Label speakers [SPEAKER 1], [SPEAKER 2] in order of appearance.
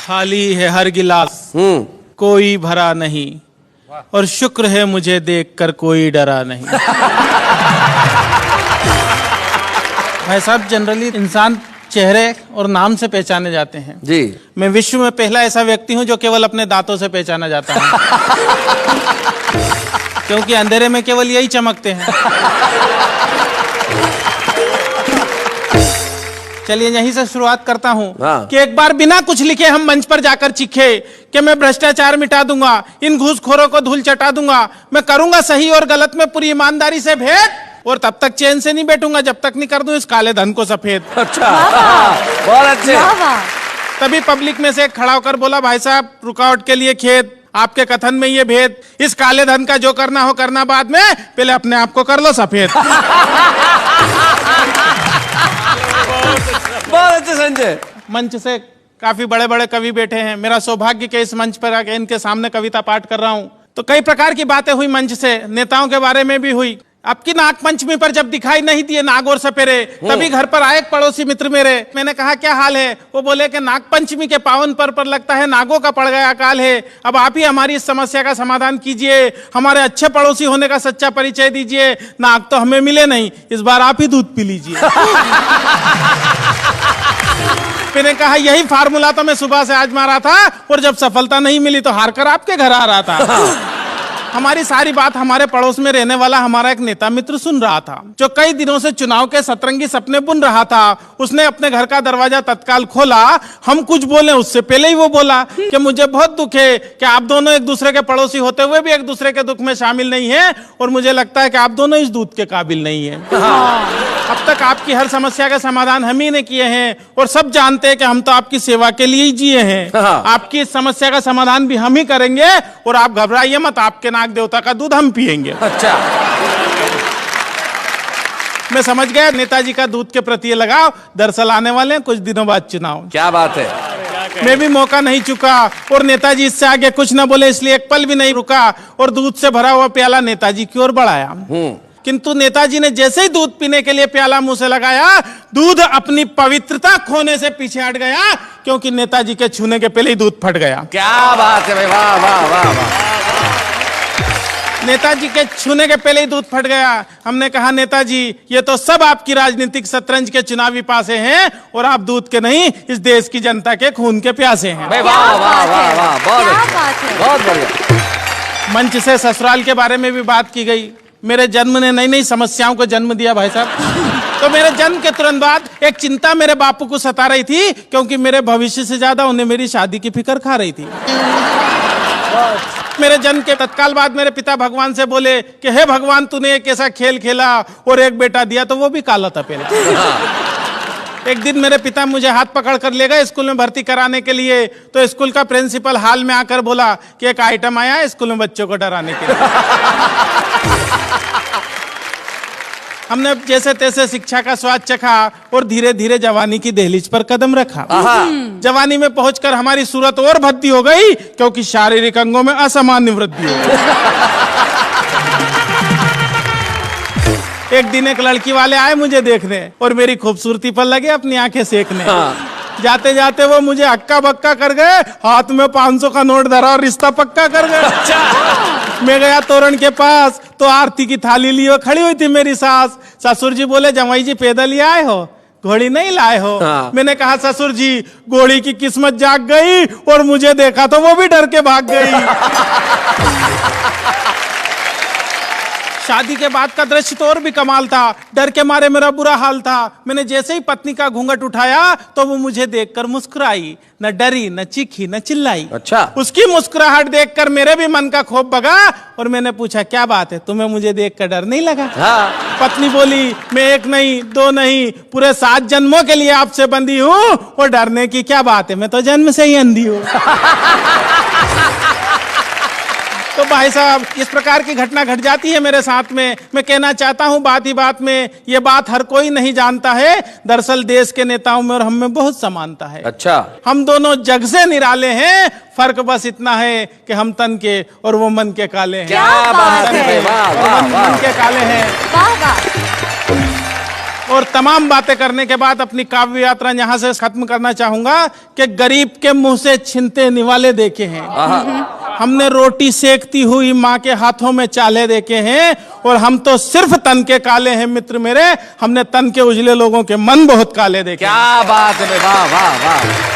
[SPEAKER 1] खाली है हर गिलास, कोई भरा नहीं, और शुक्र है मुझे देखकर कोई डरा नहीं। भाई साहब, जनरली इंसान चेहरे और नाम से पहचाने जाते हैं
[SPEAKER 2] जी।
[SPEAKER 1] मैं विश्व में पहला ऐसा व्यक्ति हूं जो केवल अपने दांतों से पहचाना जाता है। क्योंकि अंधेरे में केवल यही चमकते हैं। चलिए यहीं से शुरुआत करता हूं कि एक बार बिना कुछ लिखे हम मंच पर जाकर चीखे कि मैं भ्रष्टाचार मिटा दूंगा, इन घूसखोरों को धूल चटा दूंगा, मैं करूंगा सही और गलत में पूरी ईमानदारी से भेद, और तब तक चैन से नहीं बैठूंगा जब तक नहीं कर दूं इस काले धन को सफेद।
[SPEAKER 2] अच्छा, बहुत अच्छे।
[SPEAKER 1] तभी पब्लिक में से एक खड़ा होकर बोला, भाई साहब रुकावट के लिए खेद, आपके कथन में ये भेद, इस काले धन का जो करना हो करना बाद में, पहले अपने आप को कर लो सफेद।
[SPEAKER 2] बहुत अच्छे संजय।
[SPEAKER 1] मंच से काफी बड़े बड़े कवि बैठे हैं, मेरा सौभाग्य के इस मंच पर आके इनके सामने कविता पाठ कर रहा हूं। तो कई प्रकार की बातें हुई मंच से, नेताओं के बारे में भी हुई। आपकी नाग पंचमी पर जब दिखाई नहीं दिए नाग और सपेरे, तभी घर पर आए एक पड़ोसी मित्र मेरे। मैंने कहा क्या हाल है? वो बोले कि नाग पंचमी के पावन पर्व पर लगता है नागों का पड़ गया अकाल है, अब आप ही हमारी इस समस्या का समाधान कीजिए, हमारे अच्छे पड़ोसी होने का सच्चा परिचय दीजिए। नाग तो हमें मिले नहीं, इस बार आप ही दूध पी लीजिए। मैंने कहा यही फार्मूला तो मैं सुबह से आजमा रहा था, और जब सफलता नहीं मिली तो हारकर आपके घर आ रहा था। हमारी सारी बात हमारे पड़ोस में रहने वाला हमारा एक नेता मित्र सुन रहा था, जो कई दिनों से चुनाव के सतरंगी सपने बुन रहा था। उसने अपने घर का दरवाजा तत्काल खोला, हम कुछ बोले उससे पहले ही वो बोला कि मुझे बहुत दुख है कि आप दोनों एक दूसरे के पड़ोसी होते हुए भी एक दूसरे के दुख में शामिल नहीं है, और मुझे लगता है कि आप दोनों इस दूध के काबिल नहीं है। अब तक आपकी हर समस्या का समाधान हम ही ने किए हैं, और सब जानते हैं कि हम तो आपकी सेवा के लिए ही जिए हैं। आपकी इस समस्या का समाधान भी हम ही करेंगे, और आप घबराइए मत, आपके नाग देवता का दूध हम पिएंगे।
[SPEAKER 2] अच्छा,
[SPEAKER 1] मैं समझ गया नेताजी का दूध के प्रति ये लगाव। दरअसल आने वाले हैं कुछ दिनों बाद चुनाव।
[SPEAKER 2] क्या बात है।
[SPEAKER 1] मैं भी मौका नहीं चुका, और नेताजी इससे आगे कुछ न बोले, इसलिए एक पल भी नहीं रुका, और दूध से भरा हुआ प्याला नेताजी की ओर बढ़ाया। किंतु नेताजी ने जैसे ही दूध पीने के लिए प्याला मुंह से लगाया, दूध अपनी पवित्रता खोने से पीछे हट गया, क्योंकि नेताजी के छूने के पहले ही दूध फट गया।
[SPEAKER 2] क्या बात है भाई, वाह वाह वाह वाह।
[SPEAKER 1] नेताजी के छूने के पहले ही दूध फट गया। हमने कहा नेताजी ये तो सब आपकी राजनीतिक शतरंज के चुनावी पासे हैं, और आप दूध के नहीं इस देश की जनता के खून के प्यासे हैं।
[SPEAKER 2] वाह वाह वाह वाह, बहुत अच्छा, बहुत बढ़िया।
[SPEAKER 1] मंच से ससुराल के बारे में भी बात की गई। मेरे जन्म ने नई नई समस्याओं को जन्म दिया भाई साहब। तो मेरे जन्म के तुरंत बाद एक चिंता मेरे बापू को सता रही थी, क्योंकि मेरे भविष्य से ज्यादा उन्हें मेरी शादी की फिक्र खा रही थी। मेरे जन्म के तत्काल बाद मेरे पिता भगवान से बोले कि हे भगवान, तूने एक ऐसा खेल खेला और एक बेटा दिया तो वो भी काला था पहले। एक दिन मेरे पिता मुझे हाथ पकड़ कर ले गए स्कूल में भर्ती कराने के लिए। तो स्कूल का प्रिंसिपल हाल में आकर बोला कि एक आइटम आया है स्कूल में बच्चों को डराने के लिए। हमने जैसे तैसे शिक्षा का स्वाद चखा, और धीरे धीरे जवानी की दहलीज पर कदम रखा। जवानी में पहुंचकर हमारी सूरत और भद्दी हो गई, क्योंकि शारीरिक अंगों में असामान्य वृद्धि हो गई। एक दिन एक लड़की वाले आए मुझे देखने, और मेरी खूबसूरती पर लगे अपनी आंखें सेकने। जाते जाते वो मुझे हक्का बक्का कर गए, हाथ में 500 का नोट धरा और रिश्ता पक्का कर गए। मैं गया तोरण के पास, तो आरती की थाली लिए खड़ी हुई थी मेरी सास। ससुर जी बोले जमाई जी पैदल ही आए हो, घोड़ी नहीं लाए हो? मैंने कहा ससुर जी घोड़ी की किस्मत जाग गई, और मुझे देखा तो वो भी डर के भाग गई। शादी के बाद का दृश्य तो और भी कमाल था। डर के मारे मेरा बुरा हाल था। मैंने जैसे ही पत्नी का घूंघट उठाया तो वो मुझे देखकर मुस्कुराई, न डरी न चीखी न चिल्लाई।
[SPEAKER 2] अच्छा।
[SPEAKER 1] उसकी मुस्कुराहट देखकर मेरे भी मन का खौफ भगा, और मैंने पूछा क्या बात है, तुम्हें मुझे देखकर डर नहीं लगा? पत्नी बोली मैं एक नहीं दो नहीं पूरे 7 जन्मों के लिए आपसे बंधी हूँ, और डरने की क्या बात है, मैं तो जन्म से ही अंधी हूँ। तो भाई साहब इस प्रकार की घटना घट जाती है मेरे साथ में। मैं कहना चाहता हूं बात ही बात में, ये बात हर कोई नहीं जानता है। दरअसल देश के नेताओं में और हम में बहुत समानता है।
[SPEAKER 2] अच्छा।
[SPEAKER 1] हम दोनों जग से निराले हैं, फर्क बस इतना है कि हम तन के और वो मन के काले हैं।
[SPEAKER 2] क्या बात है, वाह वाह वाह,
[SPEAKER 1] मन के काले हैं। और तमाम बातें करने के बाद अपनी काव्य यात्रा यहाँ से खत्म करना चाहूंगा कि गरीब के मुंह से छिनते निवाले देखे हैं, हमने रोटी सेकती हुई माँ के हाथों में चाले देखे हैं, और हम तो सिर्फ तन के काले हैं मित्र मेरे, हमने तन के उजले लोगों के मन बहुत काले देखे।
[SPEAKER 2] क्या बात है, वाह वाह वाह।